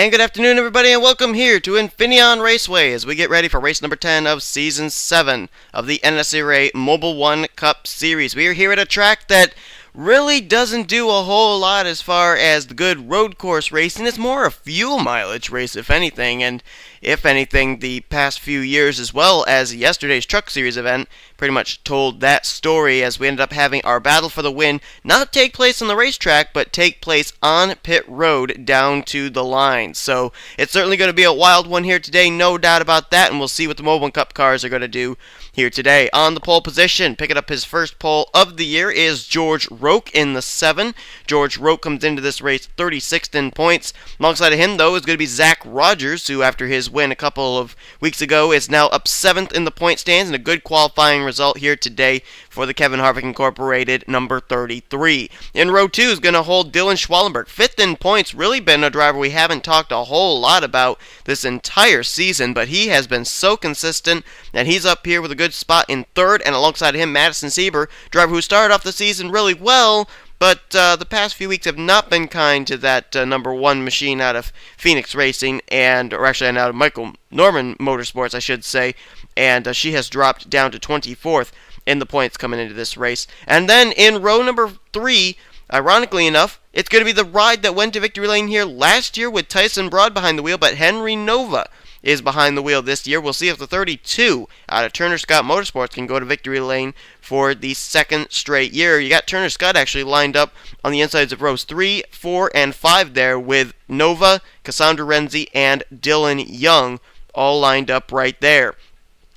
And good afternoon, everybody, and welcome here to Infineon Raceway as we get ready for race number 10 of Season 7 of the NNSCRA Mobil1 Cup Series. We are here at a track that really doesn't do a whole lot as far as the good road course racing. It's more a fuel mileage race, if anything, and if anything, the past few years as well as yesterday's Truck Series event pretty much told that story as we ended up having our battle for the win not take place on the racetrack, but take place on pit road down to the line. So it's certainly going to be a wild one here today, no doubt about that, and we'll see what the Mobil1 Cup cars are going to do here today. On the pole position, picking up his first pole of the year is George Roque in the 7. George Roque comes into this race 36th in points. Alongside of him, though, is going to be Zach Rogers, who after his win a couple of weeks ago is now up 7th in the point stands, and a good qualifying result here today for the Kevin Harvick Incorporated number 33. In row 2 is going to hold Dylan Schwallenberg, 5th in points. Really been a driver we haven't talked a whole lot about this entire season, but he has been so consistent, and he's up here with a good spot in 3rd, and alongside him, Madison Sieber, driver who started off the season really well, but the past few weeks have not been kind to that number 1 machine out of Phoenix Racing, or actually out of Michael Norman Motorsports, I should say, and she has dropped down to 24th in the points coming into this race. And then in row number 3, ironically enough, it's going to be the ride that went to victory lane here last year with Tyson Broad behind the wheel, but Henry Nova is behind the wheel this year. We'll see if the 32 out of Turner Scott Motorsports can go to victory lane for the second straight year. You got Turner Scott actually lined up on the insides of rows 3, 4, and 5 there with Nova, Cassandra Renzi, and Dylan Young all lined up right there.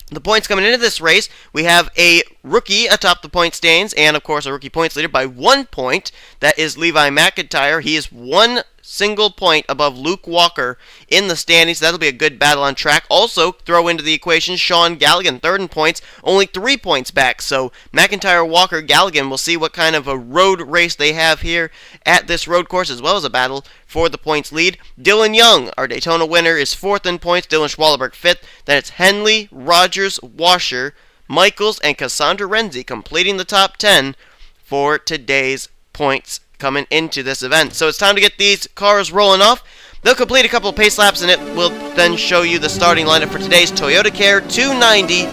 The points coming into this race, we have a rookie atop the point stands, and of course a rookie points leader by 1 point. That is Levi McIntyre. He is 1 single point above Luke Walker in the standings. That'll be a good battle on track. Also, throw into the equation Sean Galligan, 3rd in points, only 3 points back. So McIntyre, Walker, Galligan, we'll see what kind of a road race they have here at this road course, as well as a battle for the points lead. Dylan Young, our Daytona winner, is 4th in points. Dylan Schwallenberg 5th. Then it's Henley, Rogers, Washer, Michaels, and Cassandra Renzi completing the top 10 for today's points coming into this event. So it's time to get these cars rolling off. They'll complete a couple of pace laps, and it will then show you the starting lineup for today's Toyota Care 290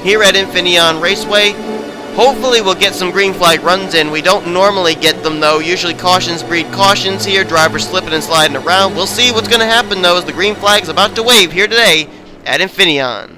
here at Infineon Raceway. Hopefully we'll get some green flag runs in. We don't normally get them, though. Usually cautions breed cautions here, drivers slipping and sliding around. We'll see what's going to happen, though, as the green flag is about to wave here today at Infineon.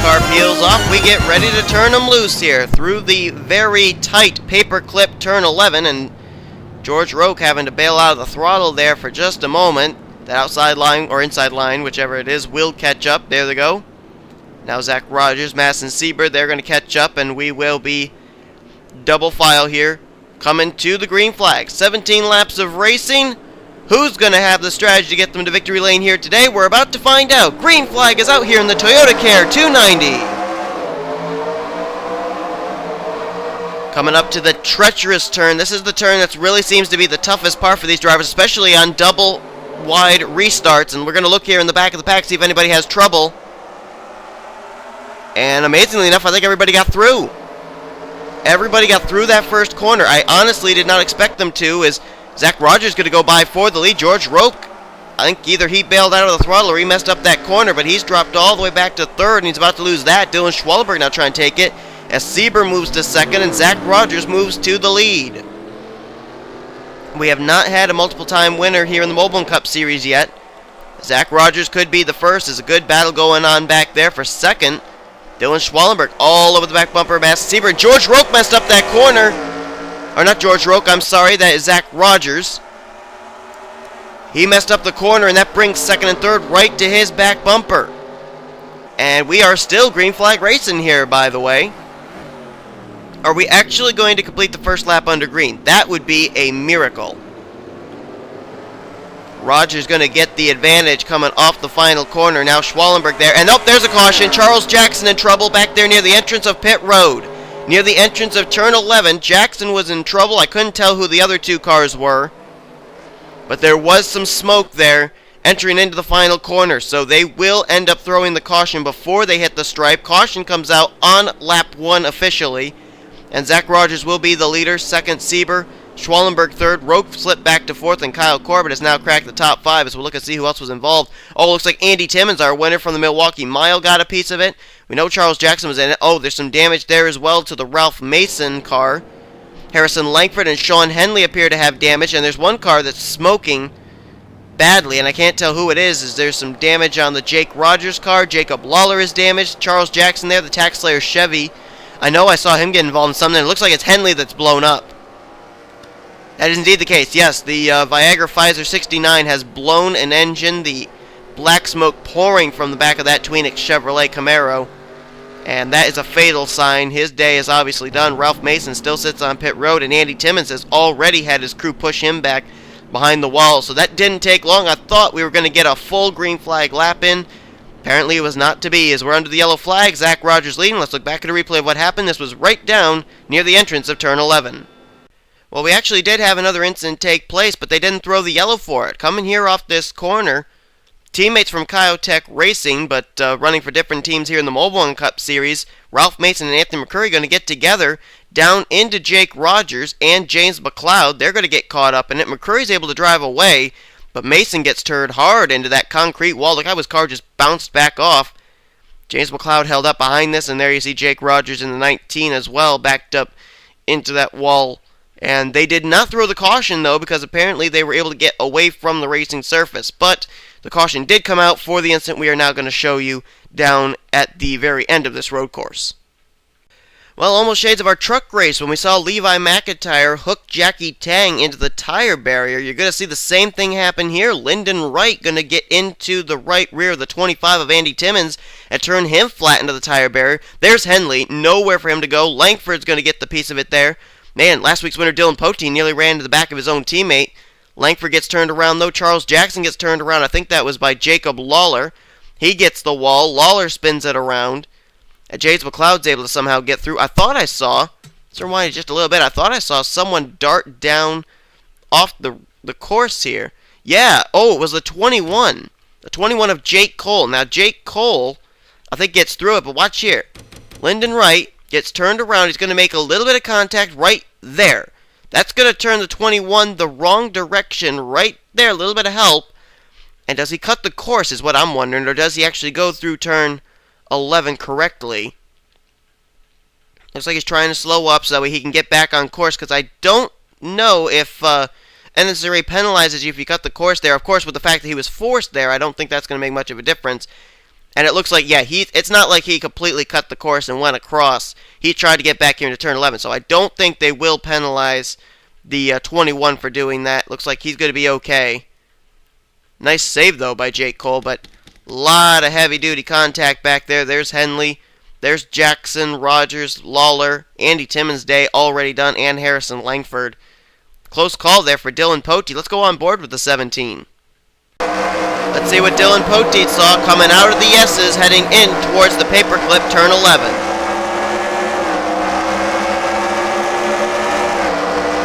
Car peels off, we get ready to turn them loose here through the very tight paperclip turn 11, and George Roque having to bail out of the throttle there for just a moment. That outside line, or inside line, whichever it is, will catch up. There they go. Now Zach Rogers, Madison Sieber, they're going to catch up, and we will be double file here coming to the green flag. 17 laps of racing. Who's going to have the strategy to get them to victory lane here today? We're about to find out. Green flag is out here in the Toyota Care 290. Coming up to the treacherous turn. This is the turn that really seems to be the toughest part for these drivers, especially on double wide restarts. And we're going to look here in the back of the pack, see if anybody has trouble. And amazingly enough, I think everybody got through. Everybody got through that first corner. I honestly did not expect them to, as Zach Rogers going to go by for the lead. George Roque, I think either he bailed out of the throttle or he messed up that corner, but he's dropped all the way back to 3rd, and he's about to lose that. Dylan Schwallenberg now trying to take it as Sieber moves to 2nd, and Zach Rogers moves to the lead. We have not had a multiple-time winner here in the Mobil1 Cup Series yet. Zach Rogers could be the first. There's a good battle going on back there for second. Dylan Schwallenberg all over the back bumper of Master Sieber. George Roque messed up that corner. Or not George Roque, I'm sorry. That is Zach Rogers. He messed up the corner, and that brings second and third right to his back bumper. And we are still green flag racing here, by the way. Are we actually going to complete the first lap under green? That would be a miracle. Rogers going to get the advantage coming off the final corner. Now Schwallenberg there. And oh, there's a caution. Charles Jackson in trouble back there near the entrance of pit road. Near the entrance of turn 11. Jackson was in trouble. I couldn't tell who the other two cars were. But there was some smoke there entering into the final corner. So they will end up throwing the caution before they hit the stripe. Caution comes out on lap 1 officially. And Zach Rogers will be the leader. Second, Sieber. Schwallenberg third. Roque slipped back to fourth, and Kyle Corbett has now cracked the top 5 as we look and see who else was involved. Oh, looks like Andy Timmons, our winner from the Milwaukee Mile, got a piece of it. We know Charles Jackson was in it. Oh, there's some damage there as well to the Ralph Mason car. Harrison Langford and Sean Henley appear to have damage, and there's one car that's smoking badly, and I can't tell who it is. There's some damage on the Jake Rogers car. Jacob Lawler is damaged. Charles Jackson there, the Tax Slayer Chevy. I know I saw him get involved in something. It looks like it's Henley that's blown up. That is indeed the case. Yes, the Viagra Pfizer 69 has blown an engine. The black smoke pouring from the back of that Tweenix Chevrolet Camaro. And that is a fatal sign. His day is obviously done. Ralph Mason still sits on pit road, and Andy Timmons has already had his crew push him back behind the wall. So that didn't take long. I thought we were going to get a full green flag lap in. Apparently it was not to be, as we're under the yellow flag. Zach Rogers leading. Let's look back at a replay of what happened. This was right down near the entrance of turn 11. Well, we actually did have another incident take place, but they didn't throw the yellow for it. Coming here off this corner, teammates from Kyotech Racing, but running for different teams here in the Mobil1 Cup Series, Ralph Mason and Anthony McCurry going to get together down into Jake Rogers and James McLeod. They're going to get caught up in it. McCurry's able to drive away, but Mason gets turned hard into that concrete wall. Look how his car just bounced back off. James McLeod held up behind this, and there you see Jake Rogers in the 19 as well, backed up into that wall. And they did not throw the caution, though, because apparently they were able to get away from the racing surface. But the caution did come out for the incident we are now going to show you down at the very end of this road course. Well, almost shades of our truck race when we saw Levi McIntyre hook Jackie Tang into the tire barrier. You're going to see the same thing happen here. Lyndon Wright going to get into the right rear of the 25 of Andy Timmons and turn him flat into the tire barrier. There's Henley. Nowhere for him to go. Langford's going to get the piece of it there. Man, last week's winner Dylan Potein nearly ran into the back of his own teammate. Langford gets turned around, though. Charles Jackson gets turned around. I think that was by Jacob Lawler. He gets the wall. Lawler spins it around. And James McLeod's able to somehow get through. I thought I saw, let's rewind it just a little bit, I thought I saw someone dart down off the course here. Yeah, oh, it was the 21. The 21 of Jake Cole. Now, Jake Cole, I think, gets through it, but watch here. Lyndon Wright gets turned around. He's going to make a little bit of contact right there. That's going to turn the 21 the wrong direction right there. A little bit of help. And does he cut the course is what I'm wondering, or does he actually go through turn 11 correctly? Looks like he's trying to slow up so that way he can get back on course, because I don't know if NNSCRA penalizes you if you cut the course there. Of course, with the fact that he was forced there, I don't think that's going to make much of a difference. And it looks like, yeah, it's not like he completely cut the course and went across. He tried to get back here into turn 11, so I don't think they will penalize the 21 for doing that. Looks like he's going to be okay. Nice save, though, by Jake Cole, but a lot of heavy-duty contact back there. There's Henley. There's Jackson, Rogers, Lawler, Andy Timmons' day already done, and Harrison Langford. Close call there for Dylan Poteet. Let's go on board with the 17. Let's see what Dylan Poteet saw coming out of the S's heading in towards the paperclip turn 11.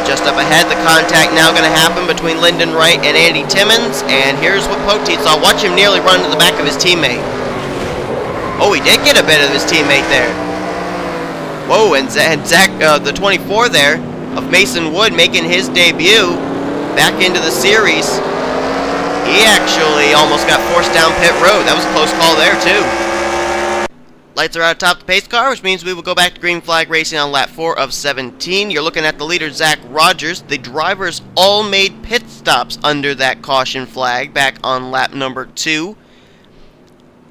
Just up ahead, the contact now going to happen between Lyndon Wright and Andy Timmons, and here's what Poteet saw. Watch him nearly run to the back of his teammate. Oh, he did get a bit of his teammate there. Whoa, and Zach, the 24 there, of Mason Wood making his debut back into the series. He actually almost got forced down pit road. That was a close call there, too. Lights are out atop the pace car, which means we will go back to green flag racing on lap 4 of 17. You're looking at the leader, Zach Rogers. The drivers all made pit stops under that caution flag back on lap number 2.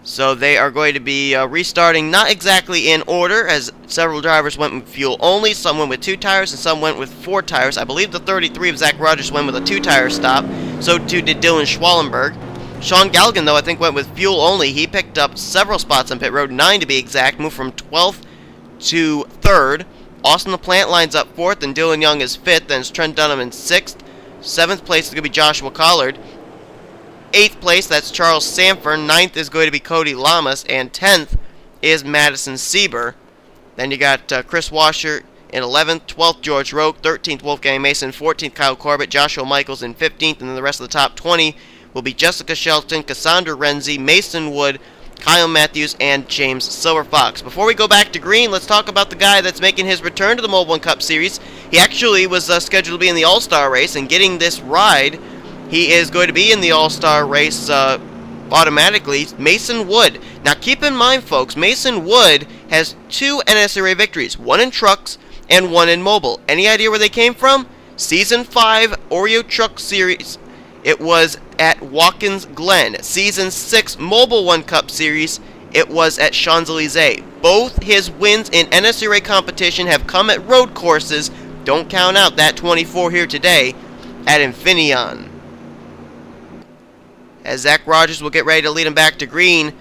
So they are going to be restarting not exactly in order, as several drivers went with fuel only. Some went with 2 tires and some went with 4 tires. I believe the 33 of Zach Rogers went with a 2-tire stop. So too did Dylan Schwallenberg. Sean Galligan, though, I think went with fuel only. He picked up several spots on pit road, 9 to be exact, moved from 12th to 3rd. Austin LaPlante lines up 4th, and Dylan Young is 5th. Then it's Trent Dunham in 6th. 7th place is going to be Joshua Collard. 8th place, that's Charles Sanford. 9th is going to be Cody Lamas, and 10th is Madison Sieber. Then you got Chris Washer in 11th, 12th George Roque, 13th Wolfgang Mason, 14th Kyle Corbett, Joshua Michaels in 15th, and then the rest of the top 20 will be Jessica Shelton, Cassandra Renzi, Mason Wood, Kyle Matthews, and James Silverfox. Before we go back to green, let's talk about the guy that's making his return to the Mobil1 Cup Series. He actually was scheduled to be in the All-Star race, and getting this ride, he is going to be in the All-Star race automatically. Mason Wood. Now keep in mind, folks, Mason Wood has 2 NNSCRA victories, 1 in trucks and 1 in mobile. Any idea where they came from? Season 5 Oreo Truck Series. It was at Watkins Glen. Season 6 Mobil1 Cup Series, it was at Champs-Élysées. Both his wins in NNSCRA competition have come at road courses. Don't count out that 24 here today at Infineon. As Zach Rogers will get ready to lead him back to green.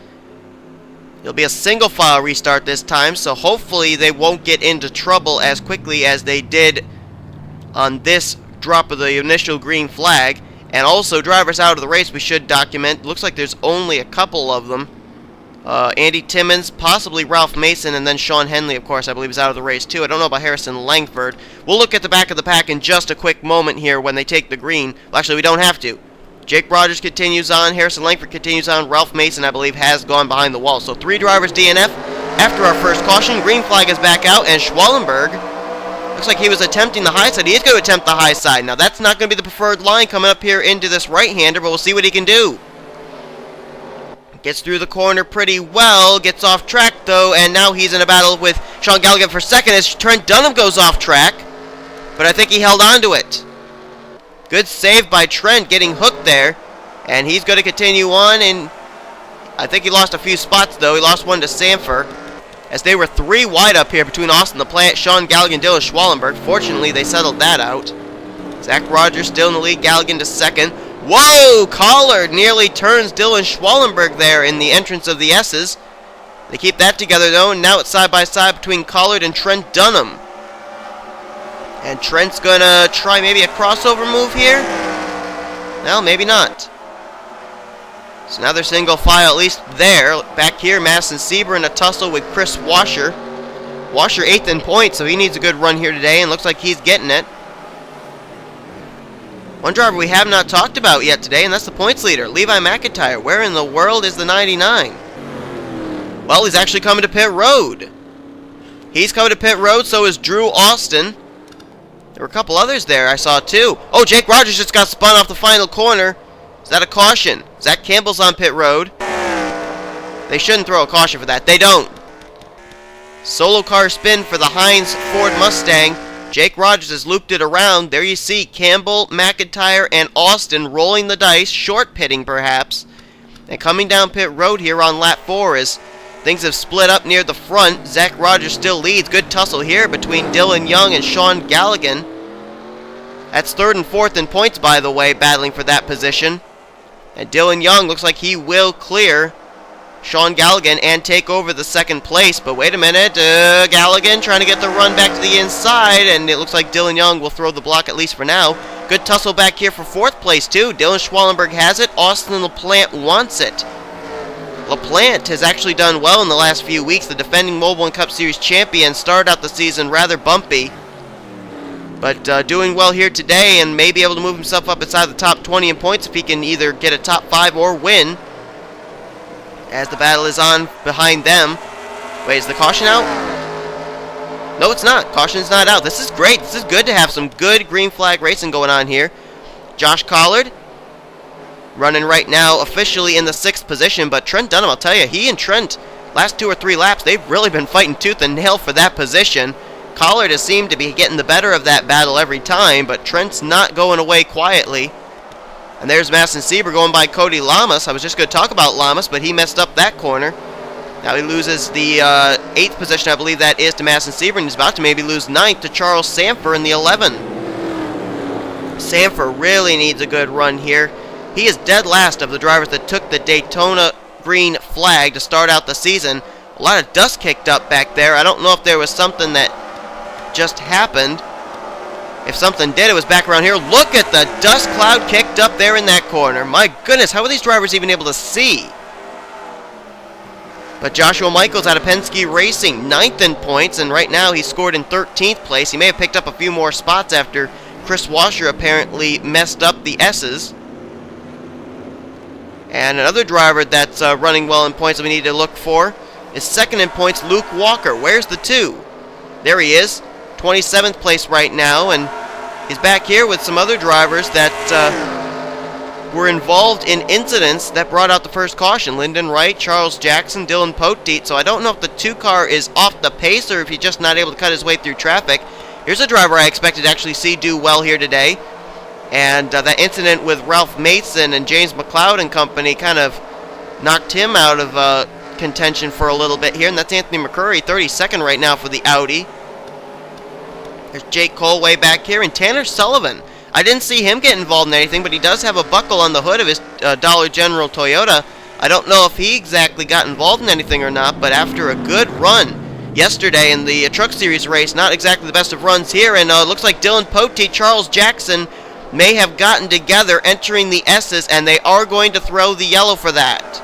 It'll be a single file restart this time, so hopefully they won't get into trouble as quickly as they did on this drop of the initial green flag. And also, drivers out of the race we should document. Looks like there's only a couple of them. Andy Timmons, possibly Ralph Mason, and then Sean Henley, of course, I believe is out of the race too. I don't know about Harrison Langford. We'll look at the back of the pack in just a quick moment here when they take the green. Well, actually, we don't have to. Jake Rogers continues on. Harrison Langford continues on. Ralph Mason, I believe, has gone behind the wall. So 3 drivers DNF after our first caution. Green flag is back out, and Schwallenberg looks like he was attempting the high side. He is going to attempt the high side. Now, that's not going to be the preferred line coming up here into this right-hander, but we'll see what he can do. Gets through the corner pretty well. Gets off track, though, and now he's in a battle with Sean Galligan for second as Trent Dunham goes off track. But I think he held on to it. Good save by Trent, getting hooked there. And he's going to continue on, and I think he lost a few spots, though. He lost one to Sanford, as they were 3 wide up here between Austin LaPlante, Sean Galligan, Dylan Schwallenberg. Fortunately, they settled that out. Zach Rogers still in the lead, Galligan to second. Whoa! Collard nearly turns Dylan Schwallenberg there in the entrance of the S's. They keep that together, though, and now it's side by side between Collard and Trent Dunham. And Trent's going to try maybe a crossover move here? Well, maybe not. So now they're single file, at least there. Back here, Madison Sieber in a tussle with Chris Washer. Washer 8th in points, so he needs a good run here today, and looks like he's getting it. One driver we have not talked about yet today, and that's the points leader, Levi McIntyre. Where in the world is the 99? Well, he's actually coming to pit road. He's coming to pit road, so is Drew Austin. There were a couple others there I saw too. Oh, Jake Rogers just got spun off the final corner. Is that a caution? Zach Campbell's on pit road. They shouldn't throw a caution for that. They don't. Solo car spin for the Heinz Ford Mustang. Jake Rogers has looped it around. There you see Campbell, McIntyre, and Austin rolling the dice. Short pitting, perhaps. And coming down pit road here on lap 4 as things have split up near the front. Zach Rogers still leads. Good tussle here between Dylan Young and Sean Galligan. That's 3rd and 4th in points, by the way, battling for that position. And Dylan Young looks like he will clear Sean Galligan and take over the 2nd place. But wait a minute, Galligan trying to get the run back to the inside, and it looks like Dylan Young will throw the block at least for now. Good tussle back here for 4th place too. Dylan Schwallenberg has it. Austin LaPlante wants it. LaPlante has actually done well in the last few weeks. The defending Mobil1 Cup Series champion started out the season rather bumpy, but doing well here today and may be able to move himself up inside the top 20 in points if he can either get a top 5 or win, as the battle is on behind them. Wait, is the caution out? No, it's not. Caution's not out. This is great. This is good to have some good green flag racing going on here. Josh Collard running right now officially in the 6th position, but Trent Dunham, I'll tell you, he and Trent last 2 or 3 laps, they've really been fighting tooth and nail for that position. Collard has seemed to be getting the better of that battle every time, but Trent's not going away quietly. And there's Masson Sieber going by Cody Lamas. I was just going to talk about Lamas, but he messed up that corner. Now he loses the 8th position, I believe that is, to Masson Sieber, and he's about to maybe lose 9th to Charles Sanford in the 11. Sanford really needs a good run here. He is dead last of the drivers that took the Daytona green flag to start out the season. A lot of dust kicked up back there. I don't know if there was something that just happened. If something did, it was back around here. Look at the dust cloud kicked up there in that corner. My goodness, how are these drivers even able to see? But Joshua Michaels out of Penske Racing, 9th in points, and right now he's scored in 13th place. He may have picked up a few more spots after Chris Washer apparently messed up the S's. And another driver that's running well in points that we need to look for is 2nd in points, Luke Walker. Where's the 2? There he is, 27th place right now, and he's back here with some other drivers that were involved in incidents that brought out the first caution. Lyndon Wright, Charles Jackson, Dylan Poteet. So I don't know if the 2 car is off the pace or if he's just not able to cut his way through traffic. Here's a driver I expected to actually see do well here today. And that incident with Ralph Mason and James McLeod and company kind of knocked him out of contention for a little bit here. And that's Anthony McCurry, 32nd right now for the Audi. There's Jake Cole way back here, and Tanner Sullivan. I didn't see him get involved in anything, but he does have a buckle on the hood of his Dollar General Toyota. I don't know if he exactly got involved in anything or not, but after a good run yesterday in the Truck Series race, not exactly the best of runs here, and it looks like Dylan Poteet, Charles Jackson may have gotten together entering the S's, and they are going to throw the yellow for that.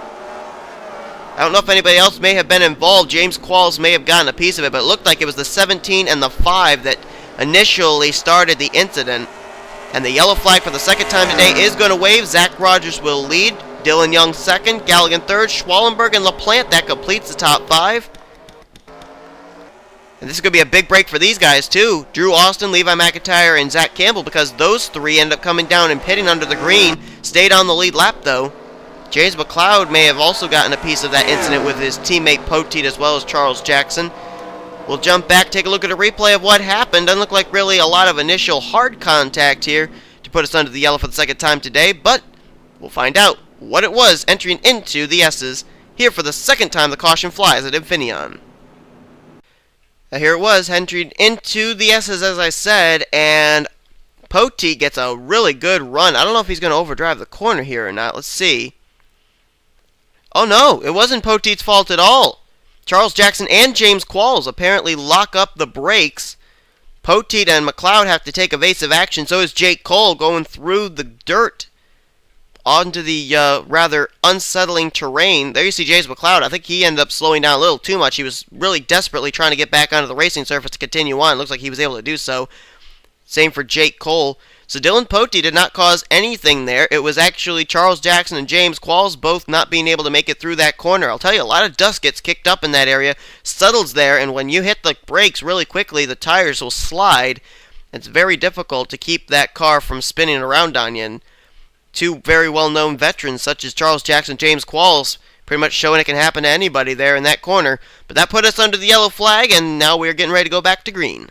I don't know if anybody else may have been involved. James Qualls may have gotten a piece of it, but it looked like it was the 17 and the 5 that initially started the incident. And the yellow flag for the 2nd time today is going to wave. Zach Rogers will lead. Dylan Young 2nd. Galligan 3rd. Schwallenberg and LaPlante. That completes the top 5. And this is going to be a big break for these guys, too. Drew Austin, Levi McIntyre, and Zach Campbell, because those 3 end up coming down and pitting under the green. Stayed on the lead lap, though. James McLeod may have also gotten a piece of that incident with his teammate Poteet as well as Charles Jackson. We'll jump back, take a look at a replay of what happened. Doesn't look like really a lot of initial hard contact here to put us under the yellow for the 2nd time today, but we'll find out what it was entering into the S's here for the 2nd time the caution flies at Infineon. Now here it was, entering into the S's as I said, and Poteet gets a really good run. I don't know if he's going to overdrive the corner here or not. Let's see. Oh no, it wasn't Poteet's fault at all. Charles Jackson and James Qualls apparently lock up the brakes. Poteet and McLeod have to take evasive action. So is Jake Cole going through the dirt onto the rather unsettling terrain. There you see James McLeod. I think he ended up slowing down a little too much. He was really desperately trying to get back onto the racing surface to continue on. Looks like he was able to do so. Same for Jake Cole. So Dylan Poteet did not cause anything there. It was actually Charles Jackson and James Qualls both not being able to make it through that corner. I'll tell you, a lot of dust gets kicked up in that area, settles there, and when you hit the brakes really quickly, the tires will slide. It's very difficult to keep that car from spinning around on you. And 2 very well-known veterans such as Charles Jackson and James Qualls pretty much showing it can happen to anybody there in that corner. But that put us under the yellow flag, and now we're getting ready to go back to green.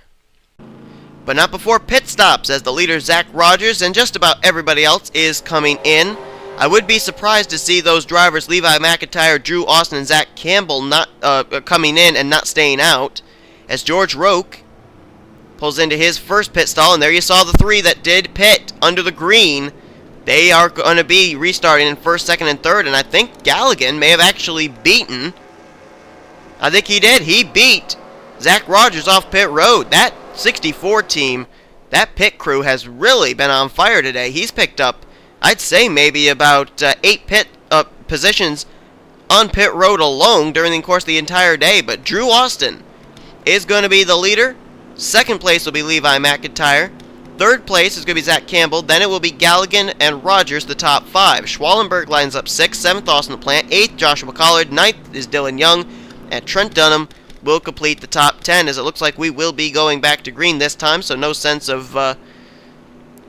But not before pit stops, as the leader Zach Rogers and just about everybody else is coming in. I would be surprised to see those drivers, Levi McIntyre, Drew Austin, and Zach Campbell, not coming in and not staying out. As George Roque pulls into his first pit stall, and there you saw the 3 that did pit under the green. They are going to be restarting in 1st, 2nd, and 3rd, and I think Galligan may have actually beaten. I think he did. He beat Zach Rogers off pit road. That 64 team, that pit crew has really been on fire today. He's picked up, I'd say, maybe about 8 pit positions on pit road alone during the course of the entire day. But Drew Austin is going to be the leader. 2nd place will be Levi McIntyre. 3rd place is going to be Zach Campbell. Then it will be Galligan and Rogers, the top 5. Schwallenberg lines up 6th, 7th Austin LaPlante, 8th Joshua Collard, 9th is Dylan Young, and Trent Dunham will complete the top 10, as it looks like we will be going back to green this time, so no sense of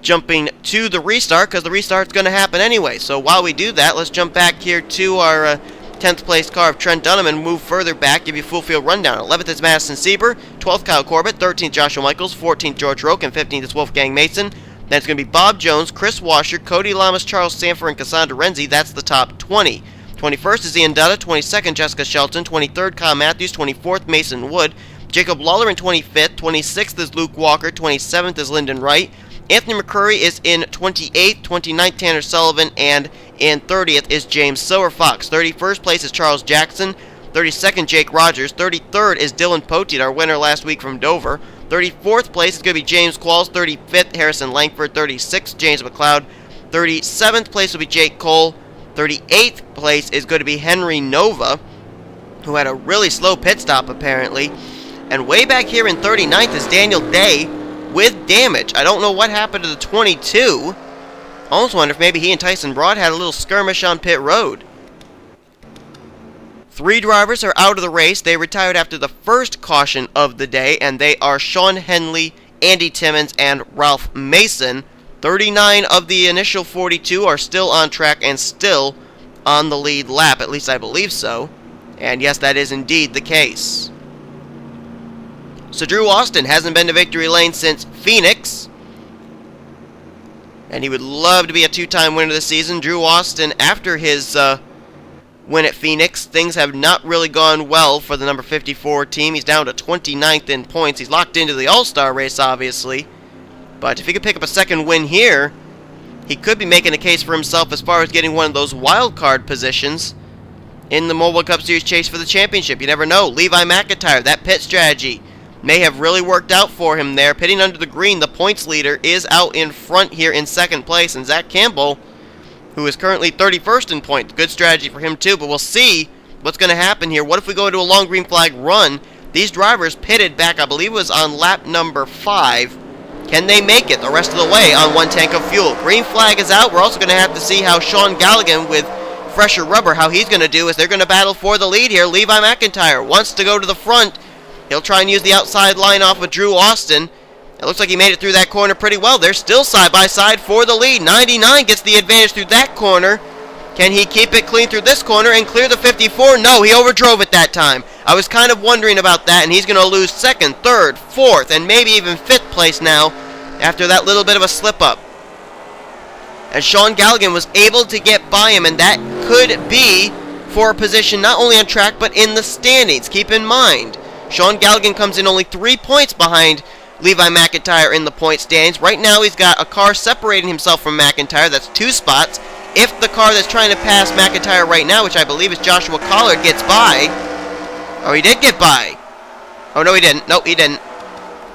jumping to the restart, because the restart's going to happen anyway. So while we do that, let's jump back here to our 10th place car of Trent Dunham, and move further back, give you a full field rundown. 11th is Madison Sieber, 12th Kyle Corbett, 13th Joshua Michaels, 14th George Roque, and 15th is Wolfgang Mason. Then it's going to be Bob Jones, Chris Washer, Cody Lamas, Charles Sanford, and Cassandra Renzi. That's the top 20. 21st is Ian Dutta, 22nd Jessica Shelton, 23rd Kyle Matthews, 24th Mason Wood, Jacob Lawler in 25th, 26th is Luke Walker, 27th is Lyndon Wright, Anthony McCurry is in 28th, 29th Tanner Sullivan, and in 30th is James Silverfox. 31st place is Charles Jackson, 32nd Jake Rogers, 33rd is Dylan Poteet, our winner last week from Dover. 34th place is going to be James Qualls, 35th Harrison Langford, 36th James McLeod, 37th place will be Jake Cole, 38th place is going to be Henry Nova, who had a really slow pit stop apparently. And way back here in 39th is Daniel Day with damage. I don't know what happened to the 22. I almost wonder if maybe he and Tyson Broad had a little skirmish on pit road. 3 drivers are out of the race. They retired after the first caution of the day, and they are Sean Henley, Andy Timmons, and Ralph Mason. 39 of the initial 42 are still on track and still on the lead lap, at least I believe so. And yes, that is indeed the case. So Drew Austin hasn't been to victory lane since Phoenix, and he would love to be a 2-time winner this season. Drew Austin, after his win at Phoenix, things have not really gone well for the number 54 team. He's down to 29th in points. He's locked into the All-Star race, obviously, but if he could pick up a second win here, he could be making a case for himself as far as getting one of those wild card positions in the Mobil Cup Series chase for the championship. You never know. Levi McIntyre, that pit strategy may have really worked out for him there. Pitting under the green, the points leader is out in front here in second place, and Zach Campbell, who is currently 31st in points. Good strategy for him too, but we'll see what's going to happen here. What if we go into a long green flag run? These drivers pitted back, I believe it was on lap number 5. Can they make it the rest of the way on 1 tank of fuel? Green flag is out. We're also going to have to see how Sean Galligan with fresher rubber, how he's going to do, as they're going to battle for the lead here. Levi McIntyre wants to go to the front. He'll try and use the outside line off of Drew Austin. It looks like he made it through that corner pretty well. They're still side by side for the lead. 99 gets the advantage through that corner. Can he keep it clean through this corner and clear the 54? No, he overdrove it that time. I was kind of wondering about that, and he's going to lose 2nd, 3rd, 4th, and maybe even 5th place now after that little bit of a slip-up. And Sean Galligan was able to get by him, and that could be for a position not only on track but in the standings. Keep in mind, Sean Galligan comes in only 3 points behind Levi McIntyre in the point standings. Right now he's got a car separating himself from McIntyre. That's 2 spots. If the car that's trying to pass McIntyre right now, which I believe is Joshua Collard, gets by... Oh, he did get by. Oh, no, he didn't. Nope, he didn't.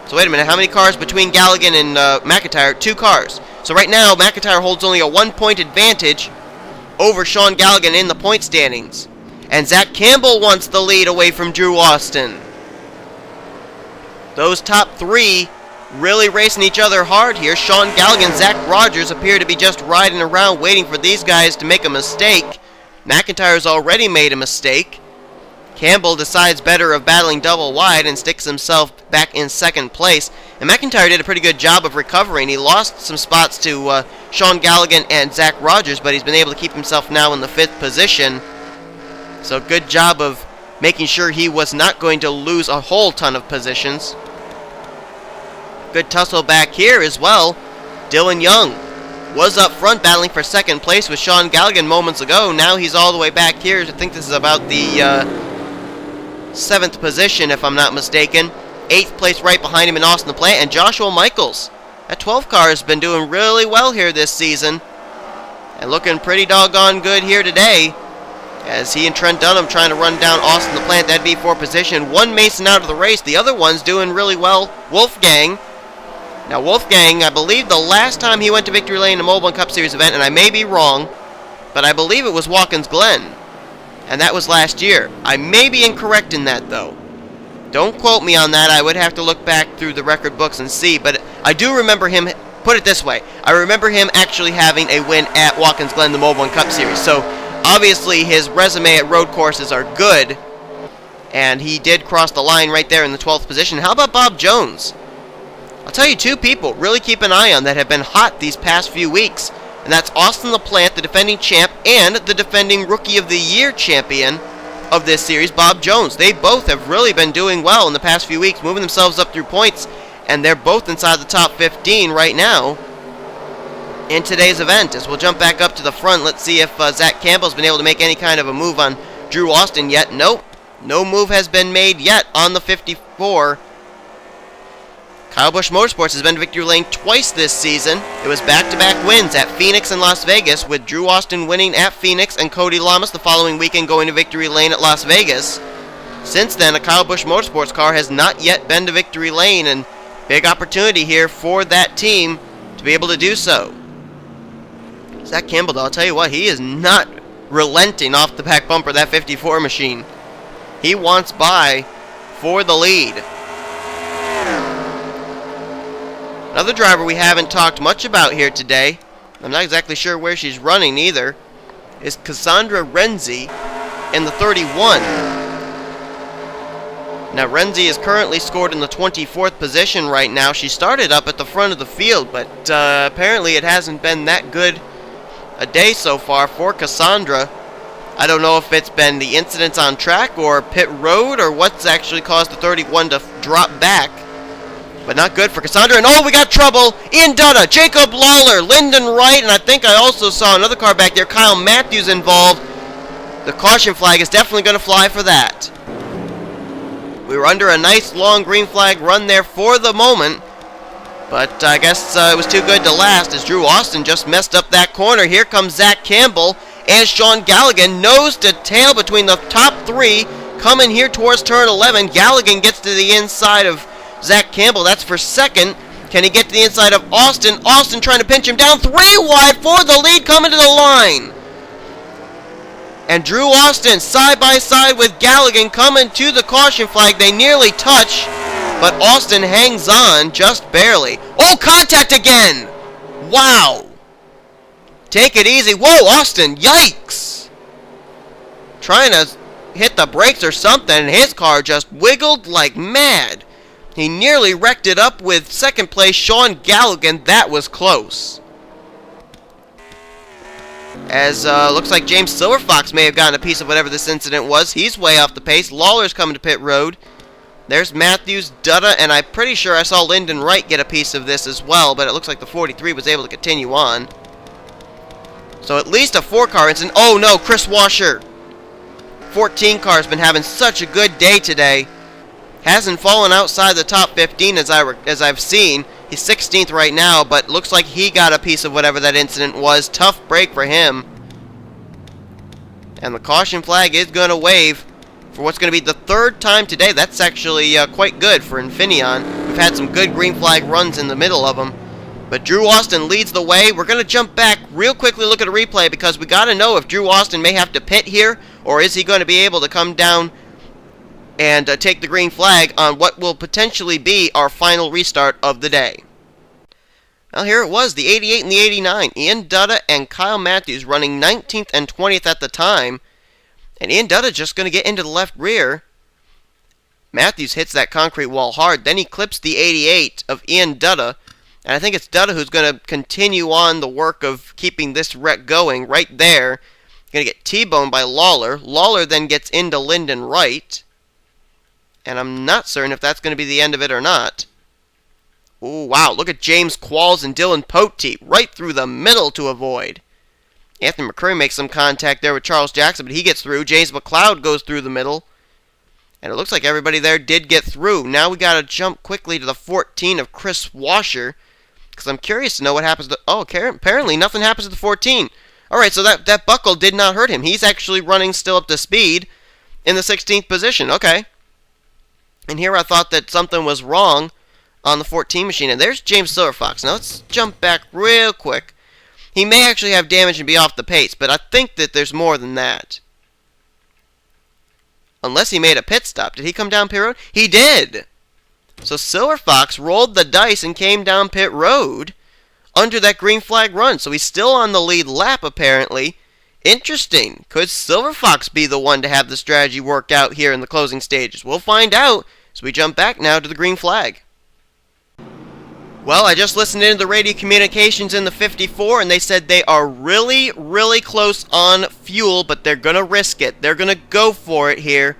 So wait a minute. How many cars between Galligan and McIntyre? 2 cars. So right now, McIntyre holds only a 1-point advantage over Sean Galligan in the point standings. And Zach Campbell wants the lead away from Drew Austin. Those top 3 really racing each other hard here. Sean Galligan and Zach Rogers appear to be just riding around waiting for these guys to make a mistake. McIntyre's already made a mistake. Campbell decides better of battling double wide and sticks himself back in 2nd place. And McIntyre did a pretty good job of recovering. He lost some spots to Sean Galligan and Zach Rogers, but he's been able to keep himself now in the 5th position. So good job of making sure he was not going to lose a whole ton of positions. Good tussle back here as well. Dylan Young was up front battling for 2nd place with Sean Galligan moments ago. Now he's all the way back here. I think this is about the 7th position, if I'm not mistaken. 8th place right behind him in Austin the Plant. And Joshua Michaels, that 12 car, has been doing really well here this season. And looking pretty doggone good here today, as he and Trent Dunham trying to run down Austin the Plant. That'd be for position. One Mason out of the race. The other one's doing really well. Wolfgang. Now Wolfgang, I believe the last time he went to Victory Lane in a Mobil1 Cup Series event, and I may be wrong, but I believe it was Watkins Glen. And that was last year. I may be incorrect in that, though. Don't quote me on that. I would have to look back through the record books and see. But I do remember him, put it this way, I remember him actually having a win at Watkins Glen, the Mobil1 Cup Series. So obviously his resume at road courses are good. And he did cross the line right there in the 12th position. How about Bob Jones? I'll tell you 2 people really keep an eye on that have been hot these past few weeks. and that's Austin LaPlante, the defending champ, and the defending Rookie of the Year champion of this series, Bob Jones. They both have really been doing well in the past few weeks, moving themselves up through points, and they're both inside the top 15 right now in today's event. As we'll jump back up to the front, let's see if Zach Campbell's been able to make any kind of a move on Drew Austin yet. Nope, no move has been made yet on the 54. Kyle Busch Motorsports has been to victory lane twice this season. It was back-to-back wins at Phoenix and Las Vegas, with Drew Austin winning at Phoenix and Cody Lamas the following weekend going to victory lane at Las Vegas. Since then, a Kyle Busch Motorsports car has not yet been to victory lane, and big opportunity here for that team to be able to do so. Zach Campbell, though, I'll tell you what, he is not relenting off the back bumper of that 54 machine. He wants by for the lead. Another driver we haven't talked much about here today, I'm not exactly sure where she's running either, is Cassandra Renzi in the 31. Now, Renzi is currently scored in the 24th position right now. She started up at the front of the field, but apparently it hasn't been that good a day so far for Cassandra. I don't know if it's been the incidents on track or pit road or what's actually caused the 31 to drop back. But not good for Cassandra. And oh, we got trouble. Ian Dutta, Jacob Lawler, Lyndon Wright, and I think I also saw another car back there, Kyle Matthews, involved. The caution flag is definitely going to fly for that. We were under a nice long green flag run there for the moment, but I guess it was too good to last as Drew Austin just messed up that corner. Here comes Zach Campbell and Sean Galligan, nose to tail between the top three, coming here towards turn 11. Galligan gets to the inside of Zach Campbell. That's for second. Can he get to the inside of Austin? Austin trying to pinch him down. 3 wide for the lead, coming to the line. And Drew Austin side by side with Galligan coming to the caution flag. They nearly touch, but Austin hangs on just barely. Oh, contact again! Wow! Take it easy. Whoa, Austin, yikes! Trying to hit the brakes or something, and his car just wiggled like mad. He nearly wrecked it up with second place Sean Galligan. That was close. As looks like James Silverfox may have gotten a piece of whatever this incident was. He's way off the pace. Lawler's coming to pit road. There's Matthews, Dutta, and I'm pretty sure I saw Lyndon Wright get a piece of this as well, but it looks like the 43 was able to continue on. So at least a 4-car incident. Oh no, Chris Washer. 14 car's been having such a good day today. Hasn't fallen outside the top 15 as I've seen. He's 16th right now, but looks like he got a piece of whatever that incident was. Tough break for him. And the caution flag is going to wave for what's going to be the 3rd time today. That's actually quite good for Infineon. We've had some good green flag runs in the middle of them. But Drew Austin leads the way. We're going to jump back real quickly, look at a replay, because we got to know if Drew Austin may have to pit here, or is he going to be able to come down and take the green flag on what will potentially be our final restart of the day. Well, here it was, the 88 and the 89. Ian Dutta and Kyle Matthews running 19th and 20th at the time. And Ian Dutta just going to get into the left rear. Matthews hits that concrete wall hard. Then he clips the 88 of Ian Dutta. And I think it's Dutta who's going to continue on the work of keeping this wreck going right there. Going to get T-boned by Lawler. Lawler then gets into Lyndon Wright. And I'm not certain if that's going to be the end of it or not. Ooh, wow, look at James Qualls and Dylan Poteet right through the middle to avoid. Anthony McCurry makes some contact there with Charles Jackson, but he gets through. James McLeod goes through the middle. And it looks like everybody there did get through. Now we got to jump quickly to the 14 of Chris Washer, because I'm curious to know what happens to... Oh, apparently nothing happens to the 14. Alright, so that buckle did not hurt him. He's actually running still up to speed in the 16th position. Okay. And here I thought that something was wrong on the 14 machine. And there's James Silverfox. Now let's jump back real quick. He may actually have damage and be off the pace, but I think that there's more than that. Unless he made a pit stop. Did he come down pit road? He did! So Silverfox rolled the dice and came down pit road under that green flag run. So he's still on the lead lap, apparently. Interesting. Could Silverfox be the one to have the strategy work out here in the closing stages? We'll find out as we jump back now to the green flag. Well, I just listened into the radio communications in the 54, and they said they are really, really close on fuel, but they're going to risk it. They're going to go for it here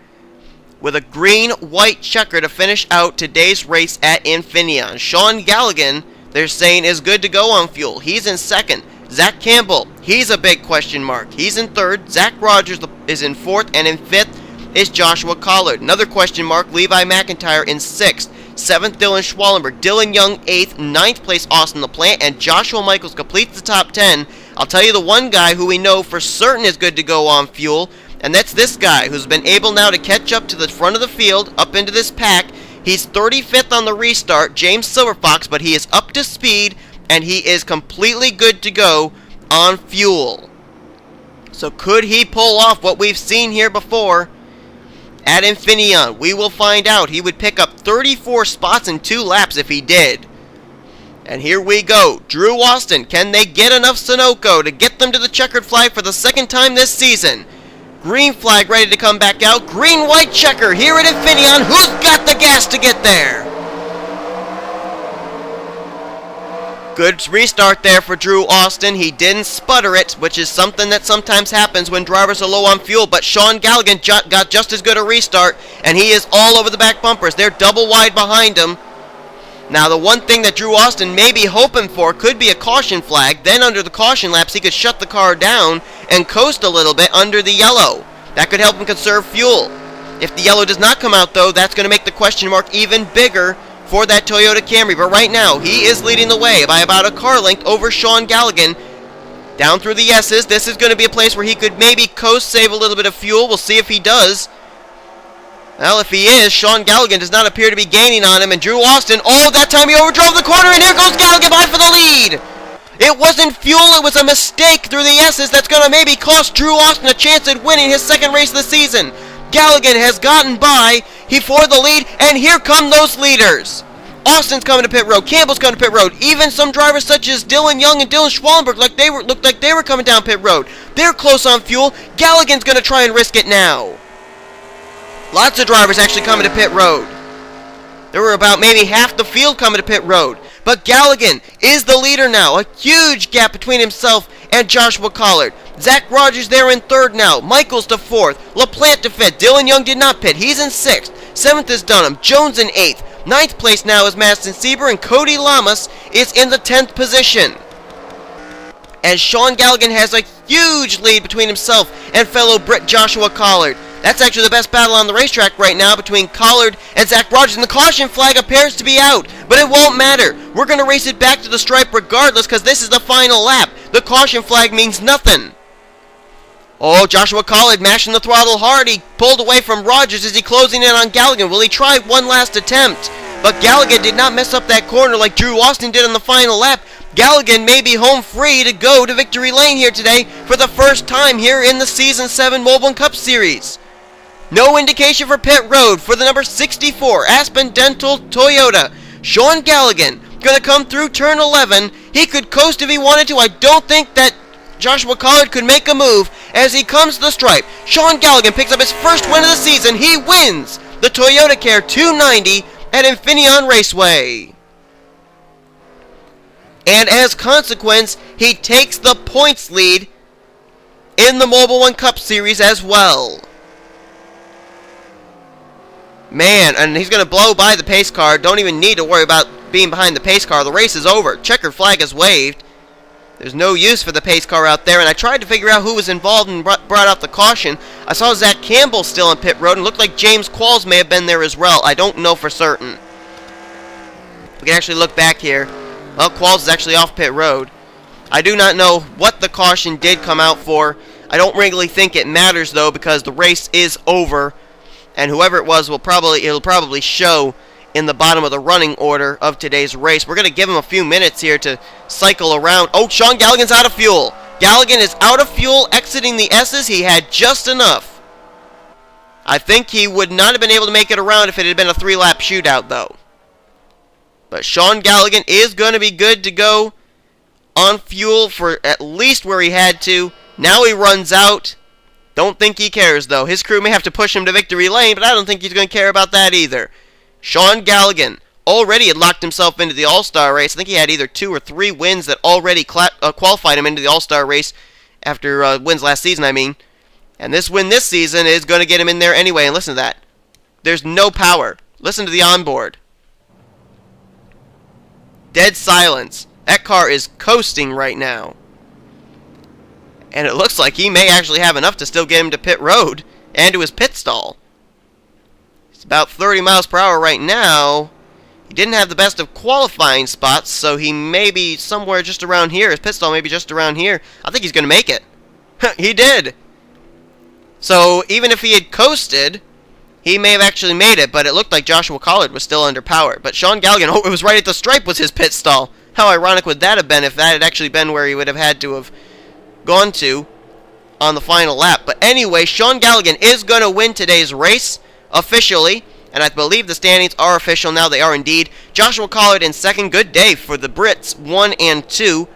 with a green-white checker to finish out today's race at Infineon. Sean Galligan, they're saying, is good to go on fuel. He's in second. Zach Campbell, he's a big question mark. He's in third. Zach Rogers is in fourth, and in fifth is Joshua Collard. Another question mark, Levi McIntyre in sixth. 7th, Dylan Schwallenberg. Dylan Young, 8th. 9th place, Austin LaPlante. And Joshua Michaels completes the top 10. I'll tell you the one guy who we know for certain is good to go on fuel, and that's this guy who's been able now to catch up to the front of the field, up into this pack. He's 35th on the restart, James Silverfox, but he is up to speed, and he is completely good to go on fuel. So could he pull off what we've seen here before at Infineon? We will find out. He would pick up 34 spots in 2 laps if he did. And here we go. Drew Austin, can they get enough Sunoco to get them to the checkered flag for the second time this season? Green flag ready to come back out. Green-white checker here at Infineon. Who's got the gas to get there? Good restart there for Drew Austin. He didn't sputter it, which is something that sometimes happens when drivers are low on fuel. But Sean Galligan got just as good a restart, and he is all over the back bumpers. They're double wide behind him. Now, the one thing that Drew Austin may be hoping for could be a caution flag. Then under the caution laps, he could shut the car down and coast a little bit under the yellow. That could help him conserve fuel. If the yellow does not come out, though, that's going to make the question mark even bigger for that Toyota Camry. But right now, he is leading the way by about a car length over Sean Galligan. Down through the S's. This is going to be a place where he could maybe coast, save a little bit of fuel. We'll see if he does. Well, if he is, Sean Galligan does not appear to be gaining on him. And Drew Austin, oh, that time he overdrove the corner, and here goes Galligan by for the lead. It wasn't fuel, it was a mistake through the S's that's going to maybe cost Drew Austin a chance at winning his second race of the season. Galligan has gotten by, he for the lead, and here come those leaders. Austin's coming to pit road, Campbell's coming to pit road, even some drivers such as Dylan Young and Dylan Schwallenberg looked like they were coming down pit road. They're close on fuel. Galligan's going to try and risk it now. Lots of drivers actually coming to pit road. There were about maybe half the field coming to pit road. But Galligan is the leader now. A huge gap between himself and Joshua Collard. Zach Rogers there in third now. Michaels to fourth. LaPlante to fifth. Dylan Young did not pit. He's in sixth. Seventh is Dunham. Jones in eighth. Ninth place now is Madison Sieber. And Cody Lamas is in the 10th position. And Sean Galligan has a huge lead between himself and fellow Brit Joshua Collard. That's actually the best battle on the racetrack right now between Collard and Zach Rogers. And the caution flag appears to be out. But it won't matter. We're going to race it back to the stripe regardless because this is the final lap. The caution flag means nothing. Oh, Joshua Collard mashing the throttle hard. He pulled away from Rogers as he closing in on Galligan. Will he try one last attempt? But Galligan did not mess up that corner like Drew Austin did on the final lap. Galligan may be home free to go to victory lane here today for the first time here in the Season 7 Mobil1 Cup Series. No indication for pit road for the number 64 Aspen Dental Toyota. Sean Galligan going to come through turn 11. He could coast if he wanted to. I don't think that Joshua Collard could make a move as he comes to the stripe. Sean Galligan picks up his first win of the season. He wins the Toyota Care 290 at Infineon Raceway. And as consequence, he takes the points lead in the Mobil1 Cup Series as well. Man, and he's going to blow by the pace car. Don't even need to worry about being behind the pace car. The race is over. Checkered flag is waved. There's no use for the pace car out there. And I tried to figure out who was involved and brought out the caution. I saw Zach Campbell still on pit road. And looked like James Qualls may have been there as well. I don't know for certain. We can actually look back here. Well, Qualls is actually off pit road. I do not know what the caution did come out for. I don't really think it matters, though, because the race is over. And whoever it was it'll probably show in the bottom of the running order of today's race. We're going to give him a few minutes here to cycle around. Oh, Sean Galligan's out of fuel. Galligan is out of fuel, exiting the S's. He had just enough. I think he would not have been able to make it around if it had been a 3-lap shootout, though. But Sean Galligan is going to be good to go on fuel for at least where he had to. Now he runs out. Don't think he cares, though. His crew may have to push him to victory lane, but I don't think he's going to care about that either. Sean Galligan already had locked himself into the All-Star race. I think he had either 2 or 3 wins that already qualified him into the All-Star race after wins last season, I mean. And this win this season is going to get him in there anyway. And listen to that. There's no power. Listen to the onboard. Dead silence. That car is coasting right now. And it looks like he may actually have enough to still get him to pit road and to his pit stall. It's about 30 miles per hour right now. He didn't have the best of qualifying spots, so he may be somewhere just around here. His pit stall may be just around here. I think he's going to make it. He did. So even if he had coasted, he may have actually made it, but it looked like Joshua Collard was still under power. But Sean Galligan, oh, it was right at the stripe was his pit stall. How ironic would that have been if that had actually been where he would have had to have gone to on the final lap. But anyway, Sean Galligan is going to win today's race officially, and I believe the standings are official now. They are indeed. Joshua Collard in second. Good day for the Brits, 1 and 2.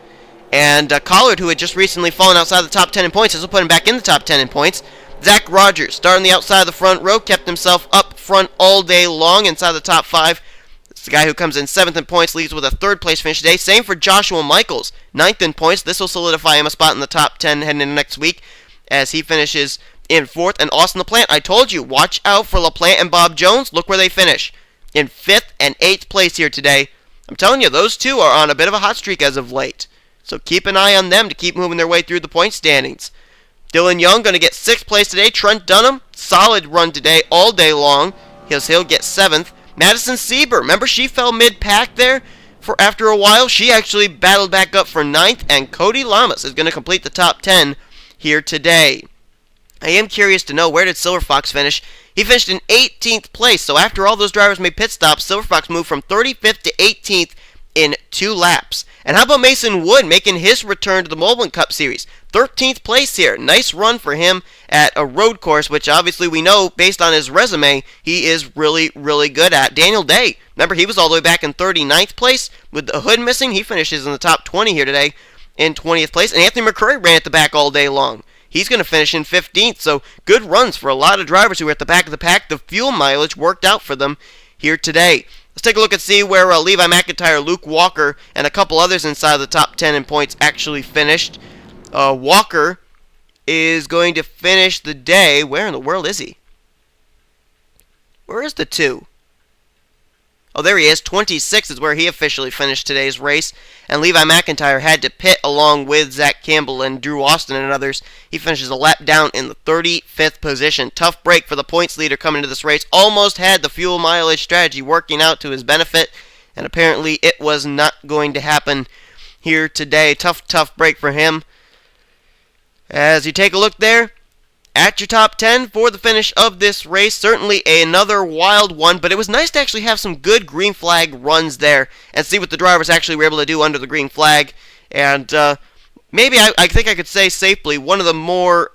And Collard, who had just recently fallen outside the top 10 in points, this will put him back in the top 10 in points. Zach Rogers, starting the outside of the front row, kept himself up front all day long inside the top 5. It's the guy who comes in 7th in points, leaves with a 3rd place finish today. Same for Joshua Michaels, 9th in points. This will solidify him a spot in the top 10 heading into next week as he finishes in 4th. And Austin LaPlante, I told you, watch out for LaPlante and Bob Jones. Look where they finish, in 5th and 8th place here today. I'm telling you, those two are on a bit of a hot streak as of late. So keep an eye on them to keep moving their way through the point standings. Dylan Young going to get 6th place today. Trent Dunham, solid run today all day long. He'll get 7th. Madison Sieber, remember she fell mid-pack there after a while? She actually battled back up for 9th. And Cody Lamas is going to complete the top 10 here today. I am curious to know, where did Silver Fox finish? He finished in 18th place. So after all those drivers made pit stops, Silver Fox moved from 35th to 18th in 2 laps. And how about Mason Wood making his return to the Mobil1 Cup Series? 13th place here. Nice run for him at a road course, which obviously we know, based on his resume, he is really, really good at. Daniel Day, remember, he was all the way back in 39th place. With the hood missing, he finishes in the top 20 here today in 20th place. And Anthony McCurry ran at the back all day long. He's going to finish in 15th, so good runs for a lot of drivers who were at the back of the pack. The fuel mileage worked out for them here today. Let's take a look and see where Levi McIntyre, Luke Walker, and a couple others inside the top 10 in points actually finished. Walker is going to finish the day. Where in the world is he? Where is the 2? Oh, there he is. 26 is where he officially finished today's race. And Levi McIntyre had to pit along with Zach Campbell and Drew Austin and others. He finishes a lap down in the 35th position. Tough break for the points leader coming into this race. Almost had the fuel mileage strategy working out to his benefit. And apparently it was not going to happen here today. Tough break for him. As you take a look there at your top 10 for the finish of this race, certainly another wild one, but it was nice to actually have some good green flag runs there and see what the drivers actually were able to do under the green flag. And maybe I think I could say safely one of the more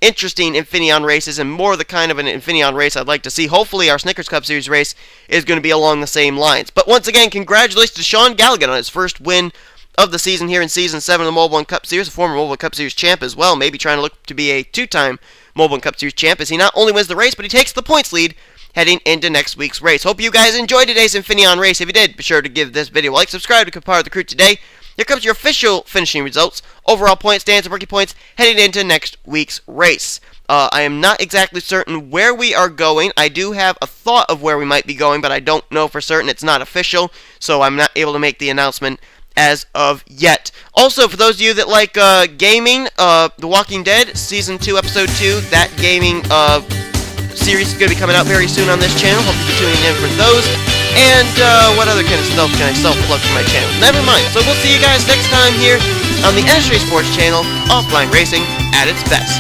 interesting Infineon races and more the kind of an Infineon race I'd like to see. Hopefully our Snickers Cup Series race is going to be along the same lines. But once again, congratulations to Sean Galligan on his first win of the season here in Season 7 of the Mobil1 Cup Series, a former Mobil1 Cup Series champ as well, maybe trying to look to be a 2-time Mobil1 Cup Series champ, as he not only wins the race, but he takes the points lead heading into next week's race. Hope you guys enjoyed today's Infineon race. If you did, be sure to give this video a like, subscribe to become part of the crew today. Here comes your official finishing results, overall point stands and rookie points heading into next week's race. I am not exactly certain where we are going. I do have a thought of where we might be going, but I don't know for certain. It's not official, so I'm not able to make the announcement as of yet. Also, for those of you that like gaming, The Walking Dead Season 2, Episode 2, that gaming series is going to be coming out very soon on this channel. Hope you'll be tuning in for those. And what other kind of stuff can I self-plug for my channel? Never mind. So we'll see you guys next time here on the NNSCRA Sports Channel, offline racing at its best.